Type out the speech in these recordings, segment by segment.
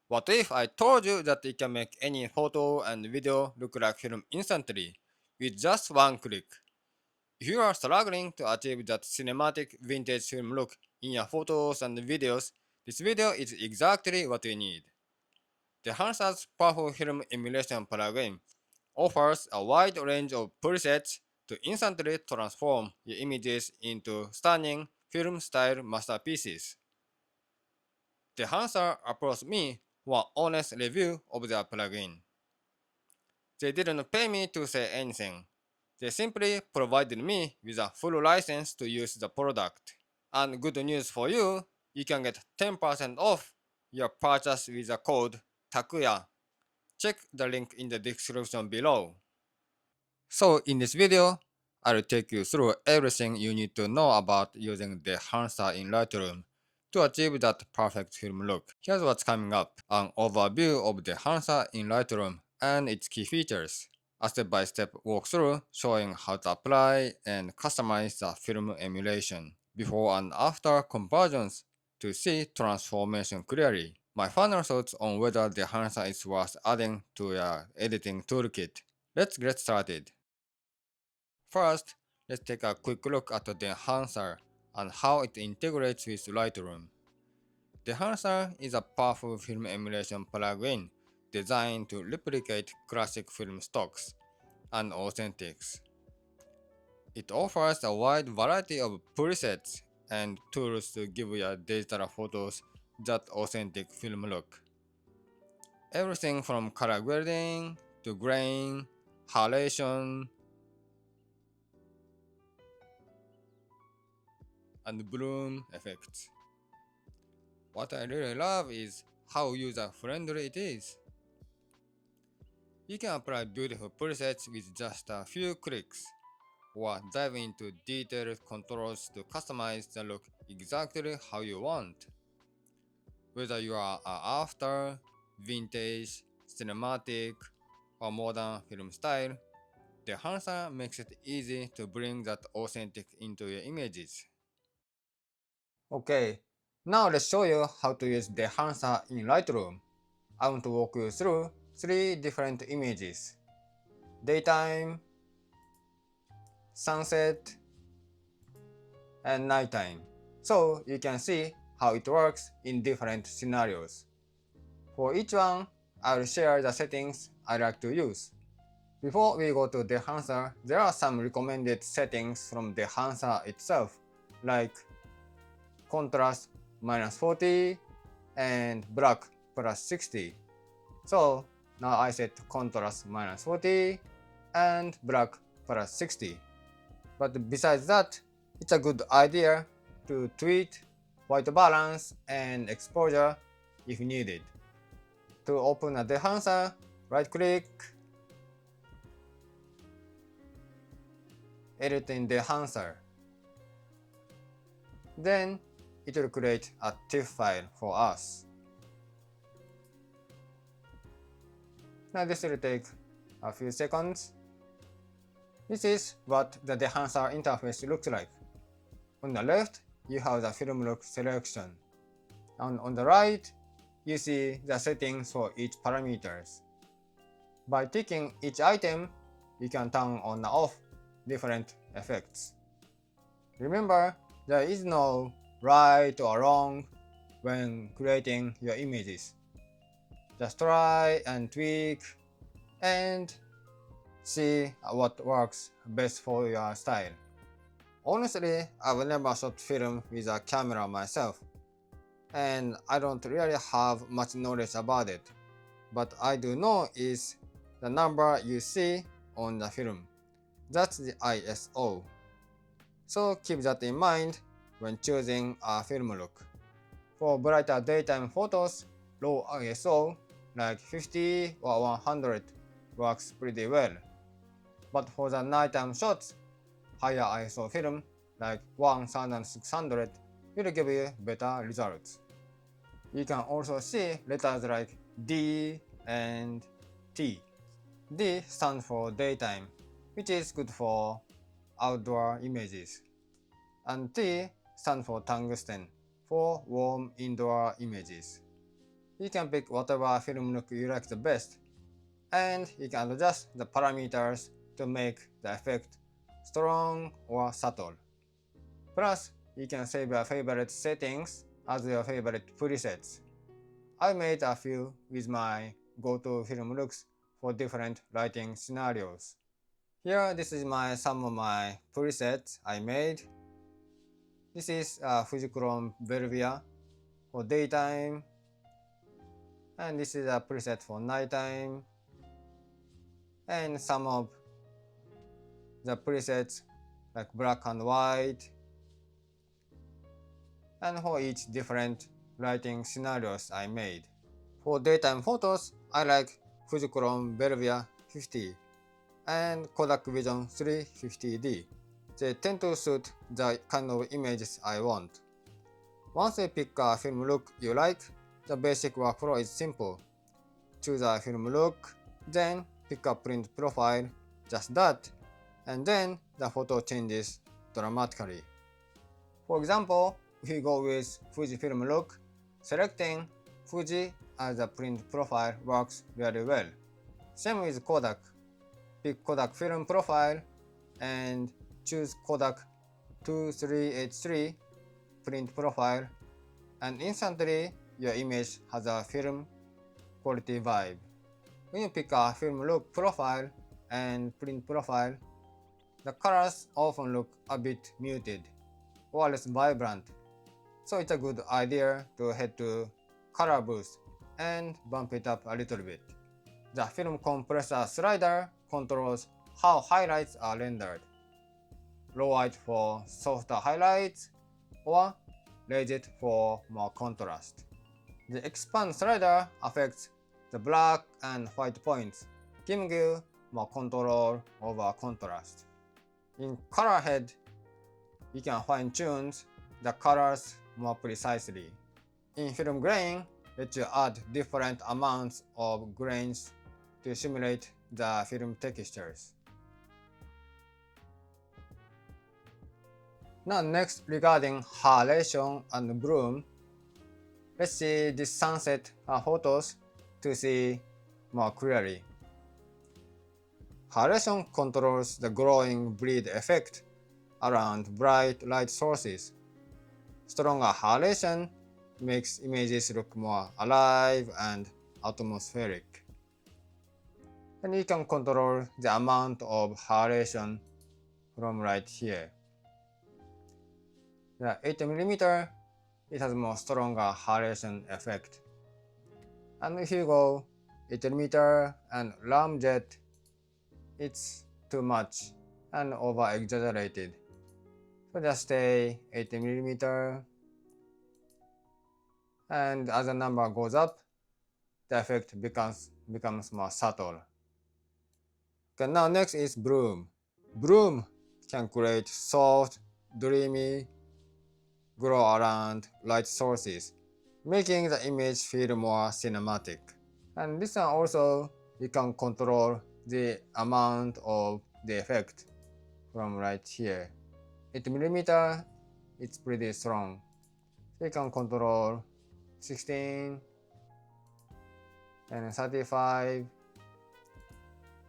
What if I told you that you can make any photo and video look like film instantly with just one click? If you are struggling to achieve that cinematic vintage film look in your photos and videos, this video is exactly what you need. The Dehancer's powerful film emulation plugin offers a wide range of presets to instantly transform your images into stunning film-style masterpieces. The Dehancer approached me for an honest review of their plugin. They didn't pay me to say anything. They simply provided me with a full license to use the product. And good news for you, you can get 10% off your purchase with the code TAKUYA. Check the link in the description below. So in this video, I'll take you through everything you need to know about using the Dehancer in Lightroom to achieve that perfect film look. Here's what's coming up: an overview of the Dehancer in Lightroom and its key features, a step-by-step walkthrough showing how to apply and customize the film emulation, before and after conversions to see transformation clearly, my final thoughts on whether the Dehancer is worth adding to your editing toolkit. Let's get started. First, let's take a quick look at the Dehancer and how it integrates with Lightroom. Dehancer is a powerful film emulation plugin designed to replicate classic film stocks and authentics. It offers a wide variety of presets and tools to give your digital photos that authentic film look. Everything from color grading to grain, halation, and bloom effects. What I really love is how user friendly it is. You can apply beautiful presets with just a few clicks, or dive into detailed controls to customize the look exactly how you want. Whether you are after, vintage, cinematic, or modern film style, the Dehancer makes it easy to bring that authentic into your images. Okay, now let's show you how to use the Dehancer in Lightroom. I want to walk you through 3 different images: daytime, sunset, and nighttime, so you can see how it works in different scenarios. For each one, I'll share the settings I like to use. Before we go to the Dehancer, there are some recommended settings from the Dehancer itself, like contrast -40 and black +60. So now I set contrast -40 and black +60. But besides that, it's a good idea to tweak white balance and exposure if needed. To open a Dehancer, right click, edit in Dehancer. Then it will create a TIFF file for us. Now this will take a few seconds. This is what the Dehancer interface looks like. On the left, you have the film look selection, and on the right, you see the settings for each parameters. By ticking each item, you can turn on and off different effects. Remember, there is no right or wrong when creating your images. Just try and tweak and see what works best for your style. Honestly, I've never shot film with a camera myself, and I don't really have much knowledge about it. But I do know is the number you see on the film. That's the ISO. So keep that in mind when choosing a film look. For brighter daytime photos, low ISO like 50 or 100 works pretty well. But for the nighttime shots, higher ISO film like 1600 will give you better results. You can also see letters like D and T. D stands for daytime, which is good for outdoor images, and T stands for tungsten for warm indoor images. You can pick whatever film look you like the best, and you can adjust the parameters to make the effect strong or subtle. Plus, you can save your favorite settings as your favorite presets. I made a few with my go-to film looks for different lighting scenarios. Here, this is some of my presets I made. This is Fujichrome Velvia for daytime, and this is a preset for nighttime, and some of the presets like black and white, and for each different lighting scenarios I made. For daytime photos, I like Fujichrome Velvia 50 and Kodak Vision 350D. They tend to suit the kind of images I want. Once you pick a film look you like, the basic workflow is simple. Choose a film look, then pick a print profile, just that, and then the photo changes dramatically. For example, if you go with Fujifilm look, selecting Fuji as a print profile works really well. Same with Kodak. Pick Kodak film profile and choose Kodak 23H3 print profile, and instantly your image has a film quality vibe. When you pick a film look profile and print profile, the colors often look a bit muted or less vibrant, so it's a good idea to head to color boost and bump it up a little bit. The film compressor slider controls how highlights are rendered. Lower it for softer highlights or raise it for more contrast. The expand slider affects the black and white points, giving you more control over contrast. In color head, you can fine-tune the colors more precisely. In film grain, let you add different amounts of grains to simulate the film textures. Now next, regarding halation and bloom, let's see this sunset photos to see more clearly. Halation controls the glowing bleed effect around bright light sources. Stronger halation makes images look more alive and atmospheric. And you can control the amount of halation from right here. The 8mm, it has more stronger halation effect. And if you go 8mm and ramjet, it's too much and over exaggerated. So just stay 8mm, and as the number goes up, the effect becomes more subtle. Okay, now next is bloom. Bloom can create soft, dreamy glow around light sources, making the image feel more cinematic. And this one also, you can control the amount of the effect from right here. 8mm, it's pretty strong. So you can control 16 and 35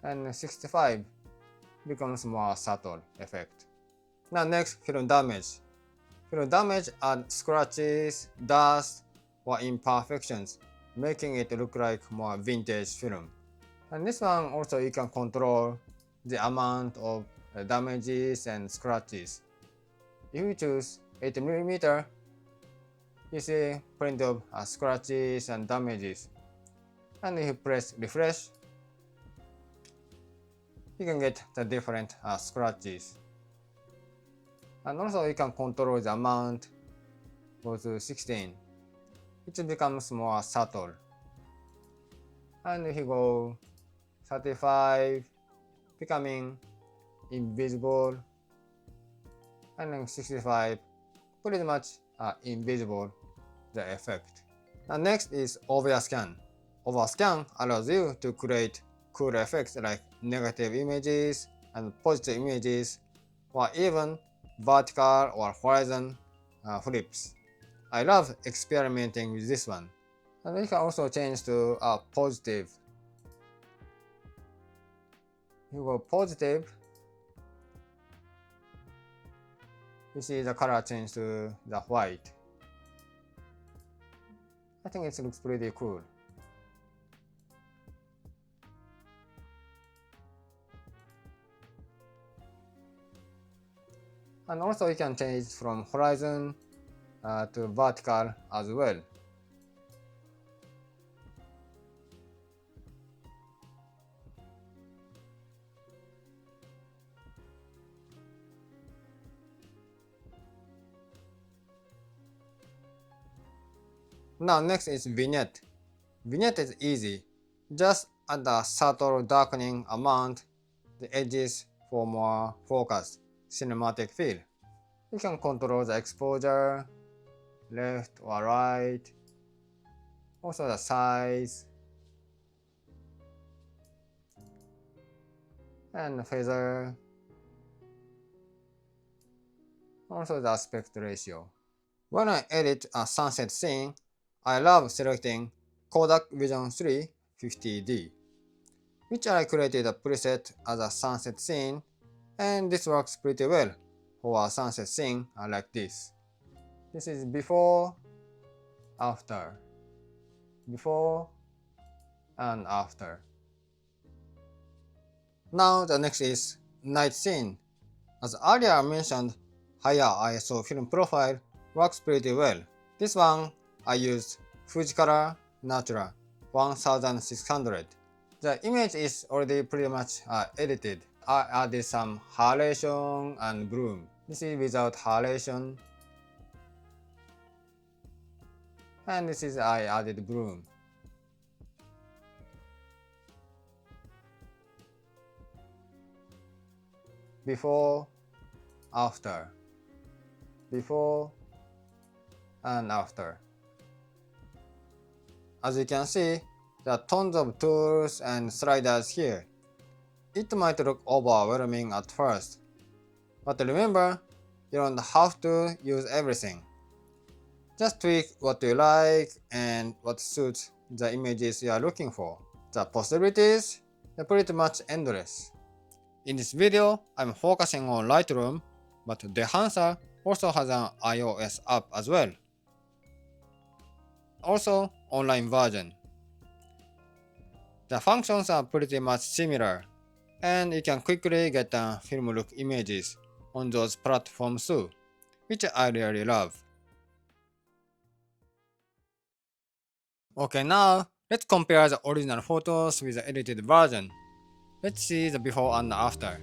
and 65 becomes more subtle effect. Now next, film damage. Film damage adds scratches, dust, or imperfections, making it look like more vintage film. And this one also you can control the amount of damages and scratches. If you choose 8mm, you see plenty of scratches and damages. And if you press refresh, you can get the different scratches. And also you can control the amount, go to 16. It becomes more subtle. And if you go 35, becoming invisible, and then 65, pretty much invisible, the effect. Now next is overscan. Overscan allows you to create cool effects like negative images and positive images, or even vertical or horizon flips. I love experimenting with this one. And we can also change to positive. You go positive, you see the color change to the white. I think it looks pretty cool. And also you can change from horizon to vertical as well. Now next is vignette. Vignette is easy. Just add a subtle darkening amount the edges for more focused cinematic feel. You can control the exposure, left or right, also the size, and the feather, also the aspect ratio. When I edit a sunset scene, I love selecting Kodak Vision 3 50D, which I created a preset as a sunset scene, and this works pretty well for a sunset scene like this. This is before, after, before, and after. Now the next is night scene. As earlier mentioned, higher ISO film profile works pretty well. This one I used Fujicolor Natural 1600. The image is already pretty much edited. I added some halation and bloom. This is without halation. And this is I added bloom. Before, after, before, and after. As you can see, there are tons of tools and sliders here. It might look overwhelming at first, but remember, you don't have to use everything. Just tweak what you like and what suits the images you are looking for. The possibilities are pretty much endless. In this video, I'm focusing on Lightroom, but Dehancer also has an iOS app as well. Also, online version. The functions are pretty much similar, and you can quickly get the film look images on those platforms too, which I really love. Okay, now let's compare the original photos with the edited version. Let's see the before and after.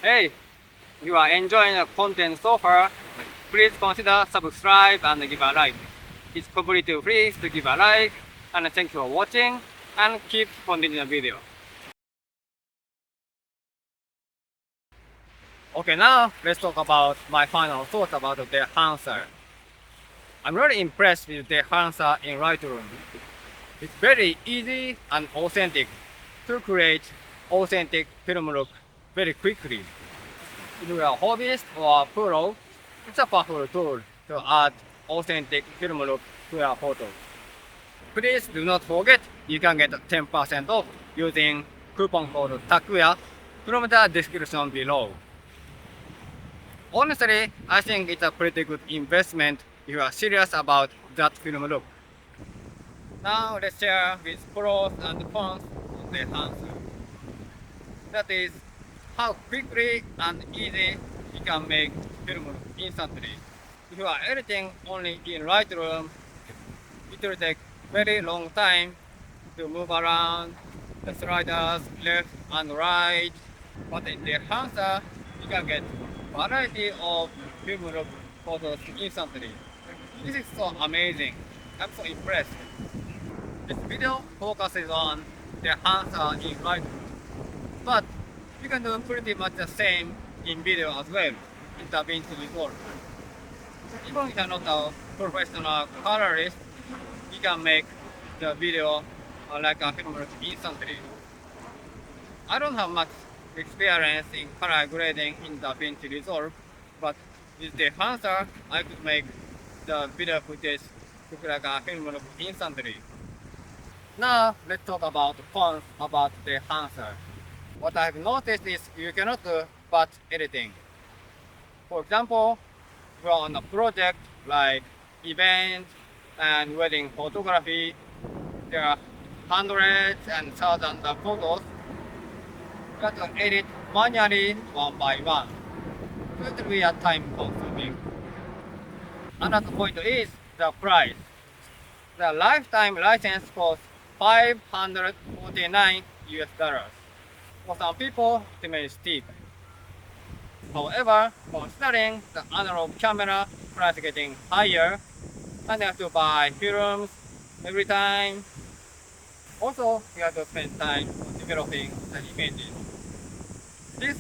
Hey, if you are enjoying the content so far, please consider subscribe and give a like. It's completely free to give a like, and thank you for watching, and keep continuing the video. Okay, now let's talk about my final thoughts about the Dehancer. I'm really impressed with the Dehancer in Lightroom. It's very easy and authentic to create authentic film look very quickly. If you are a hobbyist or a pro, it's a powerful tool to add authentic film look to your photo. Please do not forget you can get 10% off using coupon code TAKUYA from the description below. Honestly, I think it's a pretty good investment if you are serious about that film look. Now let's share with pros and cons of the Dehancer. That is, how quickly and easy you can make film look instantly. If you are editing only in Lightroom, it will take very long time to move around the sliders left and right. But in the Dehancer, you can get variety of film look photos instantly. This is so amazing. I'm so impressed. This video focuses on the Dehancer in Lightroom, but you can do pretty much the same in video as well in DavinciResolve. Even if you're not a professional colorist, you can make the video like a film instantly. I don't have much experience in color grading in DavinciResolve, but with the Dehancer, I could make the video footage look like a film instantly. Now let's talk about the cons about the Dehancer. What I've noticed is you cannot do batch editing. For example, if you're on a project like event and wedding photography, there are hundreds and thousands of photos. You have to edit manually one by one. So it will be a time consuming. Another point is the price. The lifetime license costs 549 US dollars. For some people, it may be steep. However, considering the analog camera price getting higher, and you have to buy films every time. Also, you have to spend time on developing the images. This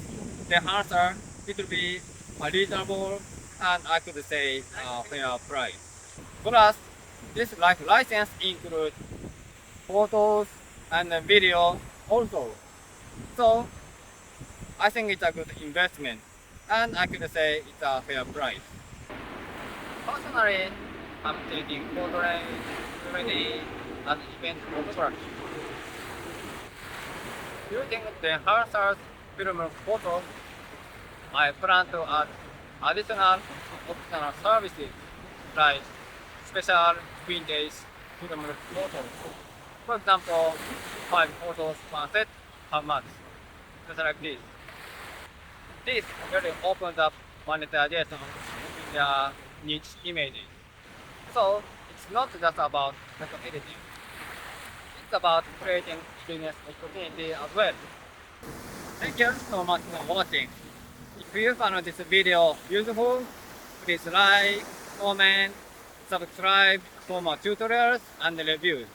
Dehancer, it will be a reasonable and I could say fair price. Plus, this license includes photos and video also. So, I think it's a good investment and I could say it's a fair price. Personally, I'm taking portrait, comedy, and event photography. Using the Dehancer's film photos, I plan to add additional optional services like special vintage film photos. For example, 5 photos per set, how much? Just like this. This really opens up monetization in the niche images. So it's not just about photo editing. It's about creating business opportunity as well. Thank you so much for watching. If you found this video useful, please like, comment, subscribe for more tutorials and reviews.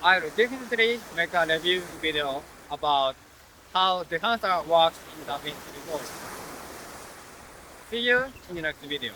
I will definitely make a review video about how Dehancer works in DaVinci Resolve. See you in the next video.